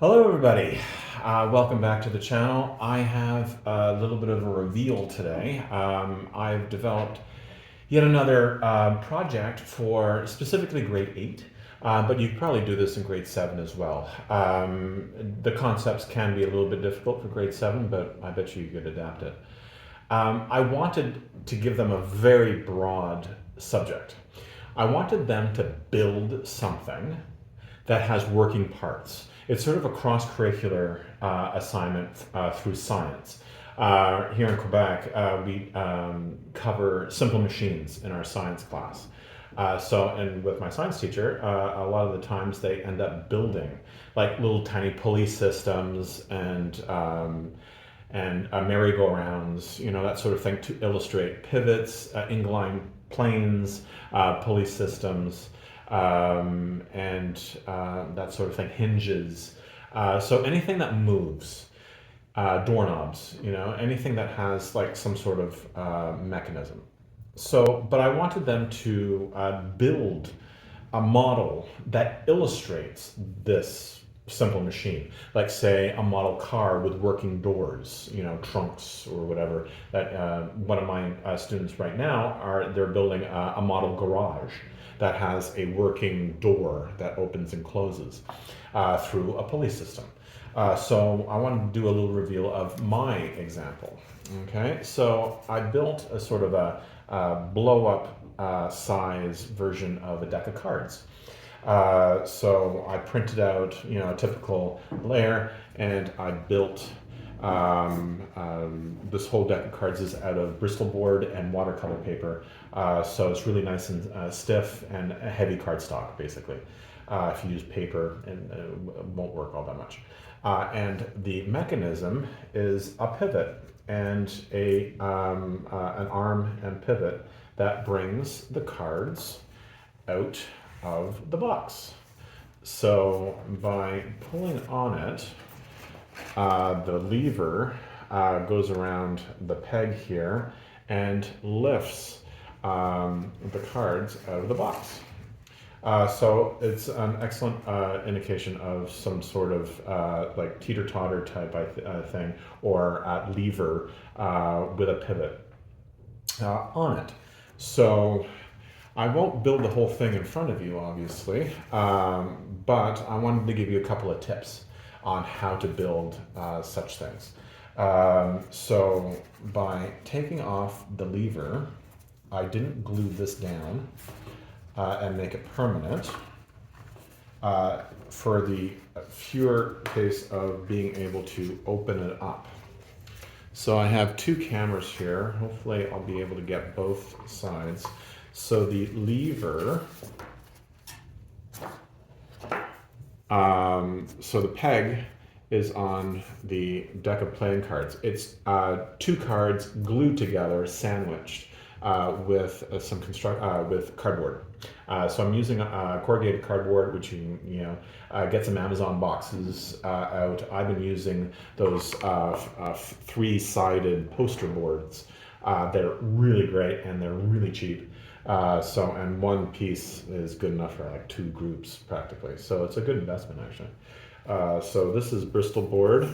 Hello everybody, welcome back to the channel. I have a little bit of a reveal today. I've developed yet another project for specifically grade 8, but you could probably do this in grade 7 as well. The concepts can be a little bit difficult for grade 7, but I bet you could adapt it. I wanted to give them a very broad subject. I wanted them to build something that has working parts. It's sort of a cross-curricular assignment through science. Here in Quebec, we cover simple machines in our science class. And with my science teacher, a lot of the times they end up building like little tiny pulley systems and merry-go-rounds, that sort of thing, to illustrate pivots, inclined planes, pulley systems, and that sort of thing, hinges. So anything that moves, doorknobs, anything that has like some sort of mechanism. But I wanted them to build a model that illustrates this simple machine, like say a model car with working doors, trunks or whatever. That one of my students right now they're building a model garage that has a working door that opens and closes through a pulley system. So I wanted to do a little reveal of my example. Okay, so I built a sort of a blow-up size version of a deck of cards. So I printed out, a typical layer, and I built this whole deck of cards is out of Bristol board and watercolor paper. So it's really nice and stiff and a heavy cardstock, basically. If you use paper, and it won't work all that much. And the mechanism is a pivot and an arm and pivot that brings the cards out of the box. So by pulling on it, the lever goes around the peg here and lifts the cards out of the box. So it's an excellent indication of some sort of like teeter-totter type thing, or lever with a pivot on it. So I won't build the whole thing in front of you, obviously, but I wanted to give you a couple of tips on how to build such things. So by taking off the lever, I didn't glue this down and make it permanent for the fewer case of being able to open it up. So I have two cameras here. Hopefully I'll be able to get both sides. So the lever, so the peg is on the deck of playing cards. It's two cards glued together, sandwiched with some with cardboard. So I'm using corrugated cardboard, which you get some Amazon boxes out. I've been using those three-sided poster boards. They're really great and they're really cheap. And one piece is good enough for like two groups practically. So it's a good investment actually. So this is Bristol board.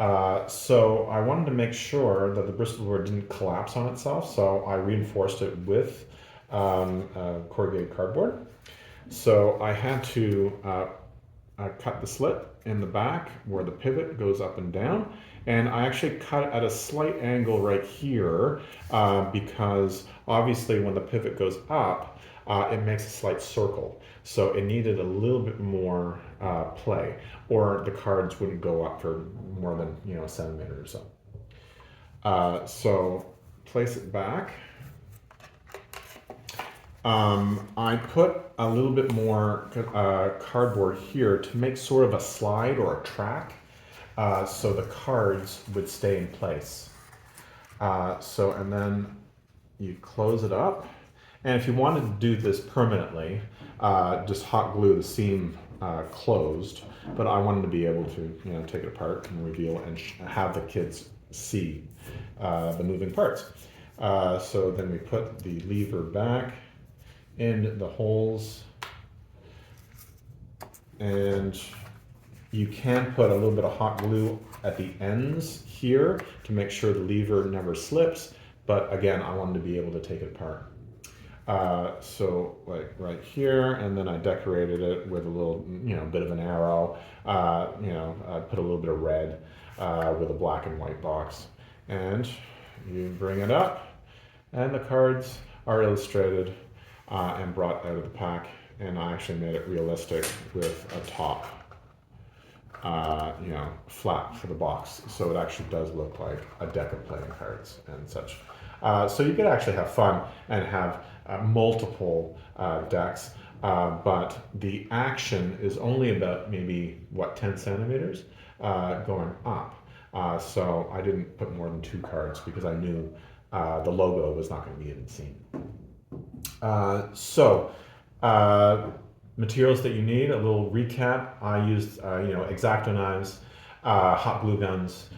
So I wanted to make sure that the Bristol board didn't collapse on itself. So I reinforced it with corrugated cardboard. So I had to cut the slit in the back where the pivot goes up and down. And I actually cut at a slight angle right here because obviously when the pivot goes up, it makes a slight circle. So it needed a little bit more play, or the cards wouldn't go up for more than a centimeter or so. So place it back. I put a little bit more cardboard here to make sort of a slide or a track, so the cards would stay in place. And then you close it up. And if you wanted to do this permanently, just hot glue the seam closed. But I wanted to be able to take it apart and reveal and have the kids see the moving parts. So then we put the lever back in the holes, and You can put a little bit of hot glue at the ends here to make sure the lever never slips, but again, I wanted to be able to take it apart. So like right here, and then I decorated it with a little, bit of an arrow, I put a little bit of red with a black and white box. And you bring it up, and the cards are illustrated and brought out of the pack, and I actually made it realistic with a top, flat for the box, so it actually does look like a deck of playing cards and such. So you could actually have fun and have multiple decks, but the action is only about maybe, 10 centimeters going up. So I didn't put more than 2 cards because I knew the logo was not going to be in the scene. Materials that you need, a little recap. I used, X-Acto knives, hot glue guns,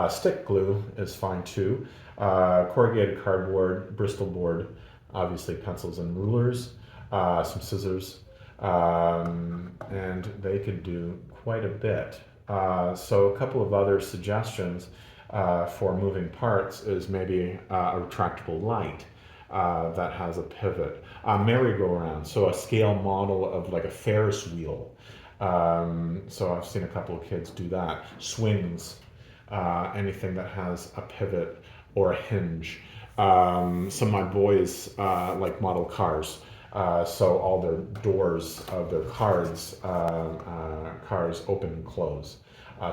stick glue is fine too, corrugated cardboard, Bristol board, obviously pencils and rulers, some scissors, and they could do quite a bit. So a couple of other suggestions for moving parts is maybe a retractable light that has a pivot, a merry-go-round, so a scale model of like a Ferris wheel. So I've seen a couple of kids do that. Swings, anything that has a pivot or a hinge. Some of my boys like model cars. So all their doors of their cars open and close.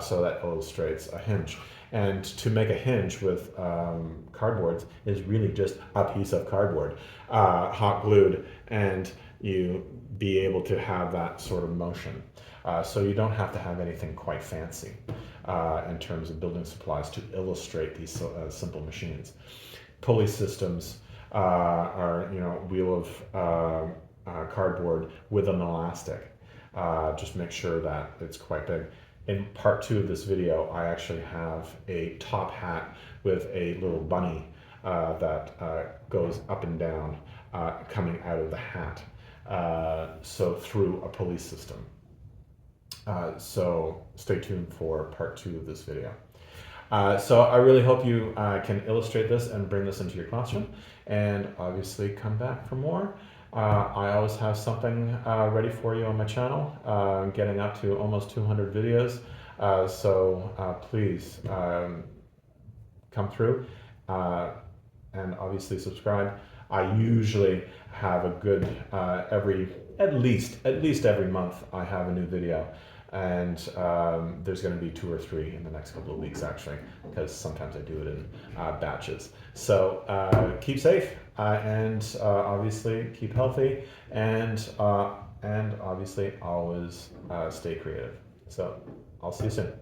So that illustrates a hinge. And to make a hinge with cardboards is really just a piece of cardboard, hot glued, and you be able to have that sort of motion. So you don't have to have anything quite fancy in terms of building supplies to illustrate these simple machines. Pulley systems are, wheel of cardboard with an elastic. Just make sure that it's quite big. In part 2 of this video, I actually have a top hat with a little bunny that goes up and down coming out of the hat, so through a pulley system. So stay tuned for part 2 of this video. So I really hope you can illustrate this and bring this into your classroom, and obviously come back for more. I always have something ready for you on my channel, getting up to almost 200 videos, so please come through and obviously subscribe. I usually have a good at least every month I have a new video, and there's going to be 2 or 3 in the next couple of weeks actually, because sometimes I do it in batches. So keep safe and obviously keep healthy, and obviously always stay creative. So I'll see you soon.